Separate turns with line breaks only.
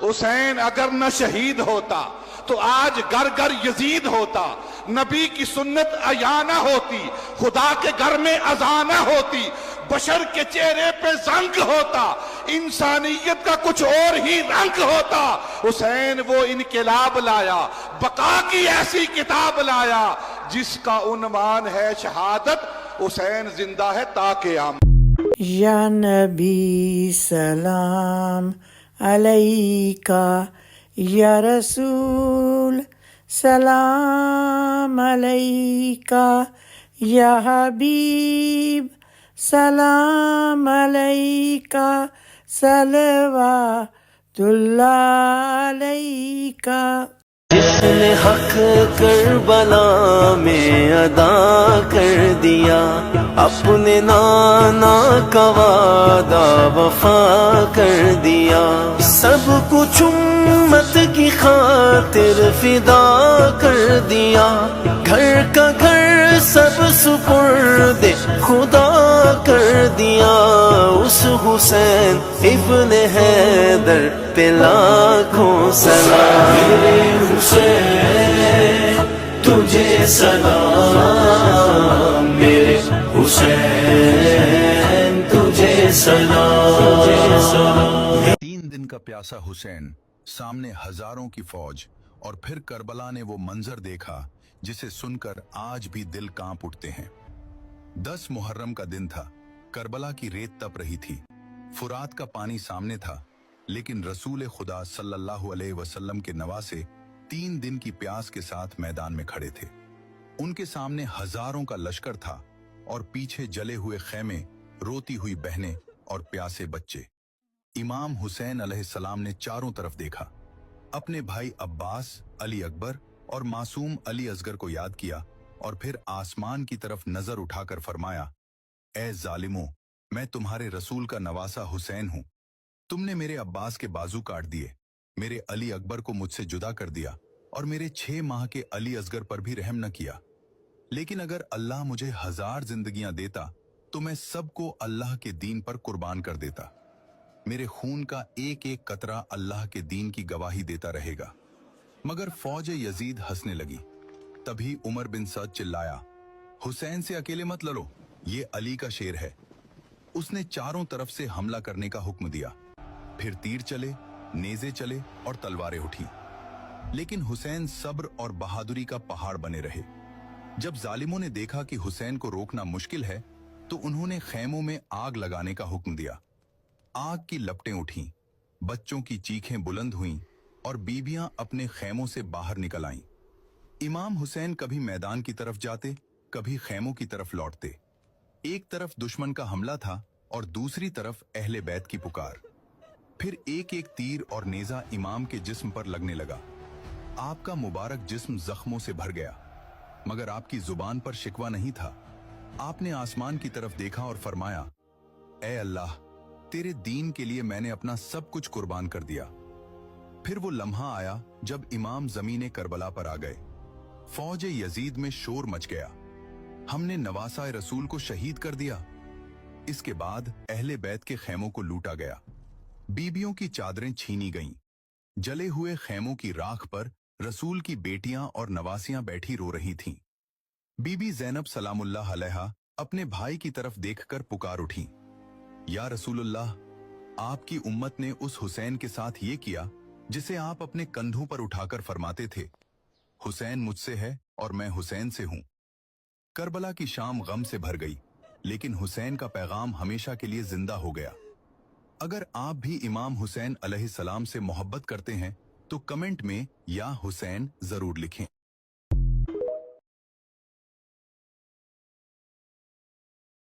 हुसैन अगर न शहीद होता तो आज घर घर यजीद होता, नबी की सुन्नत अया न होती, खुदा के घर में अज़ा न होती, बशर के चेहरे पे जंग होता, इंसानियत का कुछ और ही रंग होता। हुसैन वो इनकलाब लाया, बका की ऐसी किताब लाया जिसका उन्वान है शहादत। हुसैन जिंदा है ताके आम।
या नबी सलाम अलैका, या रसूल सलाम अलैका, या हबीब सलाम अलैका, सलवातुल्लाह अलैका।
जिसने हक करबला में अदा कर दिया, अपने नाना का वादा वफा कर दिया, सब कुछ उम्मत की खातिर फिदा कर दिया, घर का घर सब सुपुर्द खुदा कर दिया। उस हुसैन इब्ने हैदर पे लाखों सलाम। मेरे हुसैन तुझे सलाम, मेरे हुसैन तुझे सलाम।
3 दिन का प्यासा हुसैन, सामने हजारों की फौज, और फिर करबला ने वो मंजर देखा जिसे सुनकर आज भी दिल कांप उठते हैं। 10 मुहर्रम का दिन था। करबला की रेत तप रही थी, फुरात का पानी सामने था, लेकिन रसूल खुदा सल्लल्लाहु अलैहि वसल्लम के नवासे 3 दिन की प्यास के साथ मैदान में खड़े थे। उनके सामने हजारों का लश्कर था और पीछे जले हुए खेमे, रोती हुई बहनें और प्यासे बच्चे। इमाम हुसैन अलैहिस्सलाम ने चारों तरफ देखा, अपने भाई अब्बास, अली अकबर और मासूम अली असगर को याद किया और फिर आसमान की तरफ नजर उठाकर फरमाया, ए जालिमों, मैं तुम्हारे रसूल का नवासा हुसैन हूं। तुमने मेरे अब्बास के बाजू काट दिए, मेरे अली अकबर को मुझसे जुदा कर दिया और मेरे 6 माह के अली असगर पर भी रहम न किया। लेकिन अगर अल्लाह मुझे 1000 जिंदगियां देता तो मैं सबको अल्लाह के दीन पर कुर्बान कर देता। मेरे खून का एक एक कतरा अल्लाह के दीन की गवाही देता रहेगा। मगर फौज यजीद हंसने लगी। तभी उमर बिन सद चिल्लाया, हुसैन से अकेले मत लड़ो, ये अली का शेर है। उसने चारों तरफ से हमला करने का हुक्म दिया। फिर तीर चले, नेज़े चले और तलवारें उठी, लेकिन हुसैन सब्र और बहादुरी का पहाड़ बने रहे। जब जालिमों ने देखा कि हुसैन को रोकना मुश्किल है तो उन्होंने खैमों में आग लगाने का हुक्म दिया। आग की लपटें उठीं, बच्चों की चीखें बुलंद हुईं और बीबियां अपने खैमों से बाहर निकल आईं। इमाम हुसैन कभी मैदान की तरफ जाते, कभी खैमों की तरफ लौटते। एक तरफ दुश्मन का हमला था और दूसरी तरफ अहले बैत की पुकार। फिर एक एक तीर और नेजा इमाम के जिस्म पर लगने लगा। आपका मुबारक जिस्म जख्मों से भर गया, मगर आपकी जुबान पर शिकवा नहीं था। आपने आसमान की तरफ देखा और फरमाया, ए अल्लाह, तेरे दीन के लिए मैंने अपना सब कुछ कुर्बान कर दिया। फिर वो लम्हा आया जब इमाम ज़मीने करबला पर आ गए। फौज यजीद में शोर मच गया, हमने नवासा रसूल को शहीद कर दिया। इसके बाद अहले बैत के खैमों को लूटा गया, बीबियों की चादरें छीनी गईं। जले हुए खैमों की राख पर रसूल की बेटियां और नवासियां बैठी रो रही थीं। बीबी ज़ैनब सलामुल्लाह अलैहा अपने भाई की तरफ देखकर पुकार उठी, या रसूलुल्लाह, आपकी उम्मत ने उस हुसैन के साथ ये किया जिसे आप अपने कंधों पर उठाकर फरमाते थे, हुसैन मुझसे है और मैं हुसैन से हूं। करबला की शाम गम से भर गई, लेकिन हुसैन का पैगाम हमेशा के लिए जिंदा हो गया। अगर आप भी इमाम हुसैन अलैहिस्सलाम से मोहब्बत करते हैं तो कमेंट में या हुसैन जरूर लिखें।